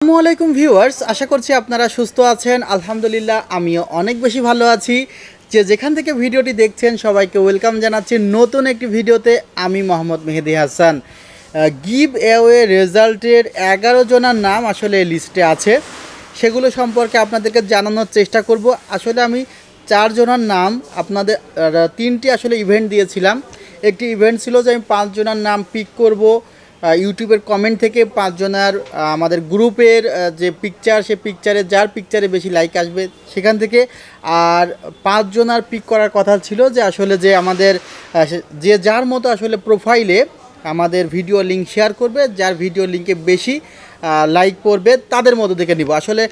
আসসালামু আলাইকুম ভিউয়ার্স, আশা করছি আপনারা সুস্থ আছেন। আলহামদুলিল্লাহ আমিও অনেক বেশি ভালো আছি। যেখান থেকে ভিডিওটি দেখছেন সবাইকে ওয়েলকাম জানাচ্ছি নতুন একটি ভিডিওতে। আমি মোহাম্মদ মেহেদি হাসান। গিভ অ্যাওয়ে রেজাল্টের 11 জনের নাম আসলে লিস্টে আছে, সেগুলো সম্পর্কে আপনাদেরকে জানানোর চেষ্টা করব। আসলে আমি 4 জনের নাম আপনাদের, 3টি আসলে ইভেন্ট দিয়েছিলাম। একটি ইভেন্ট ছিল যে আমি 5 জনের নাম পিক করব ইউটিউবের কমেন্ট থেকে। 5 জনের আমাদের গ্রুপের যে পিকচার, সে পিকচারে যার পিকচারে বেশি লাইক আসবে সেখান থেকে। আর 5 জনের পিক করার কথা ছিল যে আসলে যে আমাদের যে যার মতো আসলে প্রোফাইলে আমাদের ভিডিও লিঙ্ক শেয়ার করবে, যার ভিডিও লিঙ্কে বেশি লাইক পড়বে তাদের মধ্যে থেকে নিব। আসলে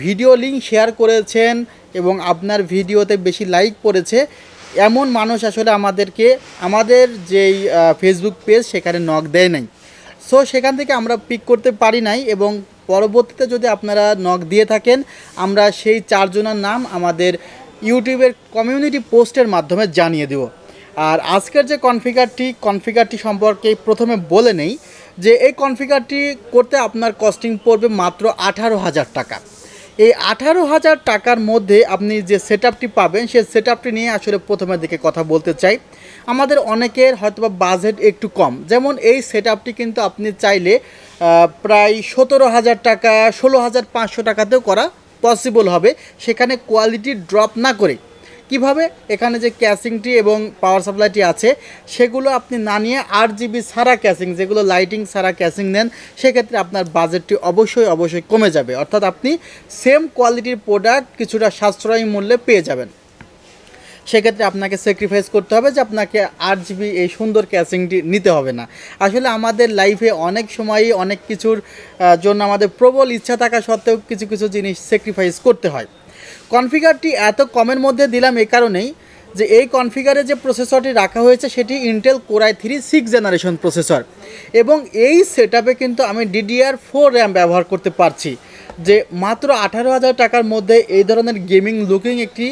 ভিডিও লিঙ্ক শেয়ার করেছেন এবং আপনার ভিডিওতে বেশি লাইক পড়েছে এমন মানুষ আসলে আমাদেরকে আমাদের যেই ফেসবুক পেজ সেখানে নক দেয় নাই। সো সেখান থেকে আমরা পিক করতে পারি নাই, এবং পরবর্তীতে যদি আপনারা নক দিয়ে থাকেন আমরা সেই 4 জনের নাম আমাদের ইউটিউবের কমিউনিটি পোস্টের মাধ্যমে জানিয়ে দেব। আর আজকের যে কনফিগারটি সম্পর্কে প্রথমে বলে নেই যে এই কনফিগারটি করতে আপনার কস্টিং পড়বে মাত্র 18,000 টাকা। এই 18,000 টাকার মধ্যে আপনি যে সেটআপটি পাবেন সেই সেটআপটি নিয়ে আসলে প্রথমের দিকে কথা বলতে চাই। আমাদের অনেকের হয়তোবা বাজেট একটু কম, যেমন এই সেটআপটি কিন্তু আপনি চাইলে প্রায় 17,000 টাকা 16,500 টাকাতেও করা পসিবল হবে, সেখানে কোয়ালিটি ড্রপ না করে। কিভাবে? এখানে যে ক্যাসিংটি এবং পাওয়ার সাপ্লাইটি আছে সেগুলো আপনি না নিয়ে 8 জিবি ছাড়া ক্যাসিং, যেগুলো লাইটিং ছাড়া ক্যাসিং নেন, সেক্ষেত্রে আপনার বাজেটটি অবশ্যই কমে যাবে। অর্থাৎ আপনি সেম কোয়ালিটির প্রোডাক্ট কিছুটা সাশ্রয়ী মূল্যে পেয়ে যাবেন। সেক্ষেত্রে আপনাকে স্যাক্রিফাইস করতে হবে যে আপনাকে 8 জিবি এই সুন্দর ক্যাসিংটি নিতে হবে না। আসলে আমাদের লাইফে অনেক সময়ই অনেক কিছুর জন্য আমাদের প্রবল ইচ্ছা থাকা সত্ত্বেও কিছু জিনিস স্যাক্রিফাইস করতে হয়। কনফিগারটি এত কমের মধ্যে দিলাম এই কারণেই যে এই কনফিগারে যে প্রসেসরটি রাখা হয়েছে সেটি Intel core i3 6th generation processor, এবং এই সেটআপে কিন্তু আমি DDR-4 র্যাম ব্যবহার করতে পারছি। যে মাত্র 18,000 টাকার মধ্যে এই ধরনের গেমিং লুকিং একটি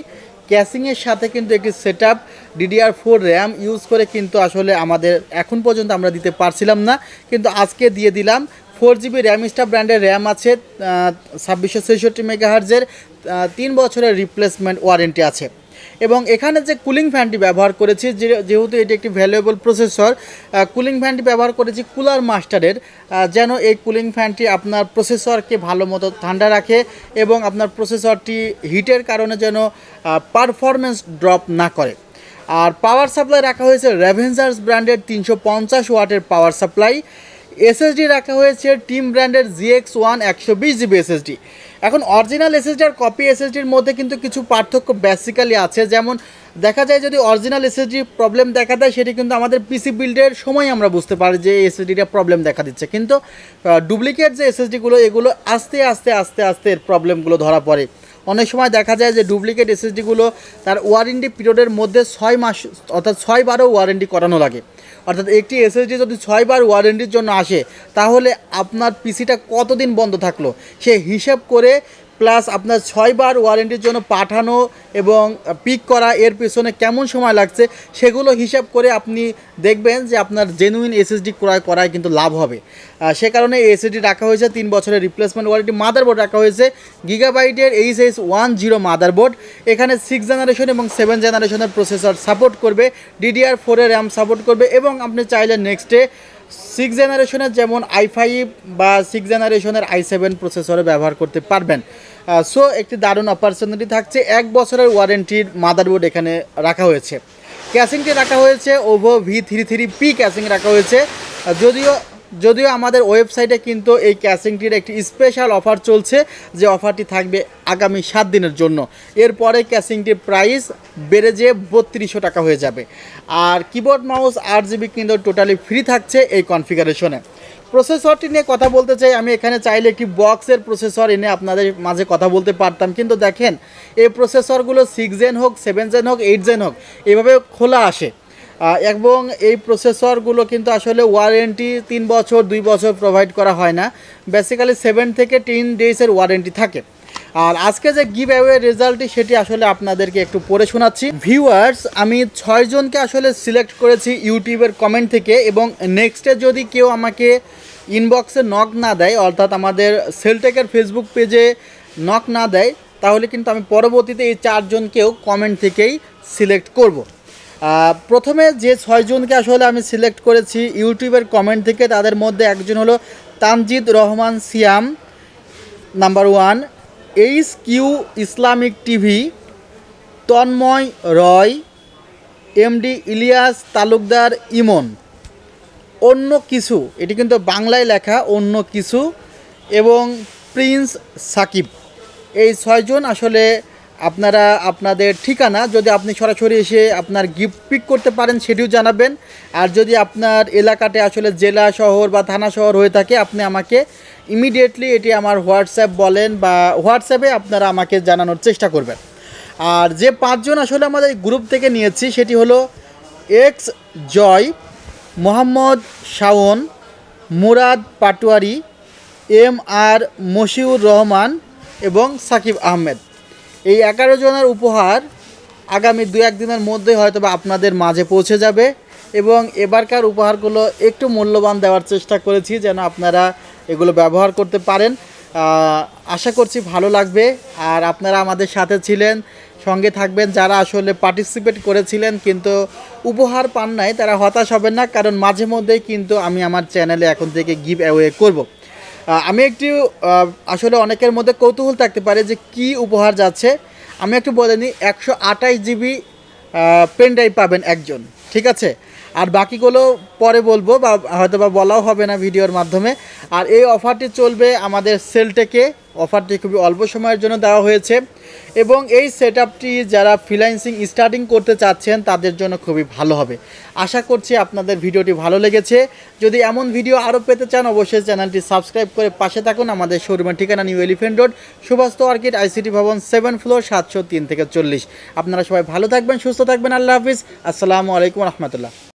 ক্যাসিংয়ের সাথে কিন্তু একটি সেটআপ DDR-4 র্যাম ইউজ করে কিন্তু আসলে আমাদের এখন পর্যন্ত আমরা দিতে পারছিলাম না, কিন্তু আজকে দিয়ে দিলাম। 4 জিবি র্যামিস্টা ব্র্যান্ডের র্যাম আছে, 2666 মেগাহার্জের 3 বছরের রিপ্লেসমেন্ট ওয়ারেন্টি আছে। এবং এখানে যে কুলিং ফ্যানটি ব্যবহার করেছি, যেহেতু এটি একটি ভ্যালুয়েবল প্রসেসর, কুলিং ফ্যানটি ব্যবহার করেছি কুলার মাস্টারের, যেন এই কুলিং ফ্যানটি আপনার প্রসেসরকে ভালো মতো ঠান্ডা রাখে এবং আপনার প্রসেসরটি হিটের কারণে যেন পারফরমেন্স ড্রপ না করে। আর পাওয়ার সাপ্লাই রাখা হয়েছে রেভেঞ্জার্স ব্র্যান্ডের 350 ওয়াটের পাওয়ার সাপ্লাই। এসএসডি রাখা হয়েছে টিম ব্র্যান্ডের GX1 120 জিবি এসএসডি। এখন অরিজিনাল এসএসডি আর কপি এসএসডির মধ্যে কিন্তু কিছু পার্থক্য বেসিক্যালি আছে। যেমন দেখা যায় যদি অরিজিনাল এসএসডি প্রবলেম দেখা দেয় সেটি কিন্তু আমাদের পিসি বিল্ডের সময় আমরা বুঝতে পারি যে এসএসডিটা প্রবলেম দেখা দিচ্ছে, কিন্তু ডুপ্লিকেট যে এসএসডিগুলো এগুলো আস্তে আস্তে এর প্রবলেমগুলো ধরা পড়ে। অনেক সময় দেখা যায় যে ডুপ্লিকেট এসএসডিগুলো তার ওয়ারেন্টি পিরিয়ডের মধ্যে 6 মাস অর্থাৎ 6 বারও ওয়ারেন্টি করানো লাগে। অর্থাৎ একটি এসএসডি যদি 6 বার ওয়ারেন্টির জন্য আসে তাহলে আপনার পিসিটা কতদিন বন্ধ থাকলো সে হিসাব করে, প্লাস আপনার 6 বার ওয়ারেন্টির জন্য পাঠানো এবং পিক করা এর পেছনে কেমন সময় লাগছে সেগুলো হিসাব করে আপনি দেখবেন যে আপনার জেনুইন এসএসডি ক্রয় করায় কিন্তু লাভ হবে। সে কারণে এই এসএসডি রাখা হয়েছে 3 বছরের রিপ্লেসমেন্ট ওয়ারেন্টি। মাদারবোর্ড রাখা হয়েছে গিগাবাইটের HS10 মাদারবোর্ড। এখানে 6 জেনারেশন এবং 7 জেনারেশনের প্রসেসর সাপোর্ট করবে, DDR-4 এর র্যাম সাপোর্ট করবে, এবং আপনি চাইলে নেক্সটে 6 জেনারেশনের যেমন i5 বা 6 জেনারেশনের i7 প্রসেসরে ব্যবহার করতে পারবেন। সো একটি দারুণ অপরচুনিটি থাকছে। 1 বছরের ওয়ারেন্টির মাদারবোর্ড এখানে রাখা হয়েছে। ক্যাসিংটি রাখা হয়েছে ওভো V33P ক্যাসিং রাখা হয়েছে। যদিও আমাদের ওয়েবসাইটে কিন্তু এই ক্যাসিংটির একটি স্পেশাল অফার চলছে, যে অফারটি থাকবে আগামী 7 দিনের জন্য। এরপরে ক্যাসিংটির প্রাইস বেড়ে যেয়ে 3200 টাকা হয়ে যাবে। আর কিবোর্ড মাউস 8 জিবি কিন্তু টোটালি ফ্রি থাকছে এই কনফিগারেশনে। প্রসেসরটি নিয়ে কথা বলতে চাই। আমি এখানে চাইলে একটি বক্সের প্রসেসর এনে আপনাদের মাঝে কথা বলতে পারতাম, কিন্তু দেখেন এই প্রসেসরগুলো 6 জেন হোক 7 জেন হোক 8 জেন হোক এভাবে খোলা আসে, এবং এই প্রসেসরগুলো কিন্তু আসলে ওয়ারেন্টি 3 বছর 2 বছর প্রোভাইড করা হয় না, বেসিক্যালি 7 থেকে 10 ডেজের ওয়ারেন্টি থাকে। আর আজকে যে গিভ অ্যাওয়ে রেজাল্টটি সেটি আসলে আপনাদেরকে একটু পড়ে শোনাচ্ছি। ভিউয়ার্স, আমি 6 জনকে আসলে সিলেক্ট করেছি ইউটিউবের কমেন্ট থেকে, এবং নেক্সটে যদি কেউ আমাকে ইনবক্সে নক না দেয়, অর্থাৎ আমাদের সেলটেকের ফেসবুক পেজে নক না দেয়, তাহলে কিন্তু আমি পরবর্তীতে এই 4 জনকেও কমেন্ট থেকেই সিলেক্ট করব। প্রথমে যে 6 জনকে আসলে আমি সিলেক্ট করেছি ইউটিউবের কমেন্ট থেকে, তাদের মধ্যে একজন হলো Tanjid Rahman Siam, number 1, HQ Islamic TV, Tanmoy Roy, MD Ilias Talukdar Emon, অন্য কিছু, এটি কিন্তু বাংলায় লেখা, অন্য কিছু, এবং প্রিন্স সাকিব। এই 6 জন আসলে আপনারা আপনাদের ঠিকানা যদি আপনি সরাসরি এসে আপনার গিফট পিক করতে পারেন সেটিও জানাবেন। আর যদি আপনার এলাকাতে আসলে জেলা শহর বা থানা শহর হয়ে থাকে, আপনি আমাকে ইমিডিয়েটলি এটি আমার হোয়াটসঅ্যাপ বলেন বা হোয়াটসঅ্যাপে আপনারা আমাকে জানানোর চেষ্টা করবেন। আর যে 5 জন আসলে আমাদের গ্রুপ থেকে নিয়েছি সেটি হলো এক্স জয়, মোহাম্মদ শাওন, মুরাদ পাটোয়ারি, MR মশিউর রহমান এবং সাকিব আহমেদ। এই 11 জনের উপহার আগামী 2-1 দিনের মধ্যে হয়তো বা আপনাদের মাঝে পৌঁছে যাবে, এবং এবারকার উপহারগুলো একটু মূল্যবান দেওয়ার চেষ্টা করেছি যেন আপনারা এগুলো ব্যবহার করতে পারেন। আশা করছি ভালো লাগবে। আর আপনারা আমাদের সাথে ছিলেন, সঙ্গে থাকবেন। যারা আসলে পার্টিসিপেট করেছিলেন কিন্তু উপহার পান নাই, তারা হতাশ হবেন না, কারণ মাঝে মধ্যেই কিন্তু আমি আমার চ্যানেলে এখন থেকে গিভ অ্যাওয়ে করব। আমি একটু আসলে অনেকের মধ্যে কৌতূহল থাকতে পারে যে কি উপহার যাচ্ছে, আমি একটু বলে নিই। 128 GB পেন ড্রাইভ পাবেন একজন, ঠিক আছে? আর বাকিগুলো পরে বলবো, বা হয়তো বা বলাও হবে না ভিডিওর মাধ্যমে। আর এই অফারটি চলবে আমাদের সেলটেকে, অফারটি খুবই অল্প সময়ের জন্য দেওয়া হয়েছে, এবং এই সেটআপটি যারা ফ্রিল্যান্সিং স্টার্টিং করতে চাচ্ছেন তাদের জন্য খুবই ভালো হবে। আশা করছি আপনাদের ভিডিওটি ভালো লেগেছে। যদি এমন ভিডিও আরও পেতে চান অবশ্যই চ্যানেলটি সাবস্ক্রাইব করে পাশে থাকুন। আমাদের শোরুমের ঠিকানা New Elephant Road, Shubhastu Orchid, ICT ভবন, 7 ফ্লোর, 703 থেকে 40। আপনারা সবাই ভালো থাকবেন, সুস্থ থাকবেন। আল্লাহ হাফিজ। আসসালামু আলাইকুম রহমতুল্লাহ।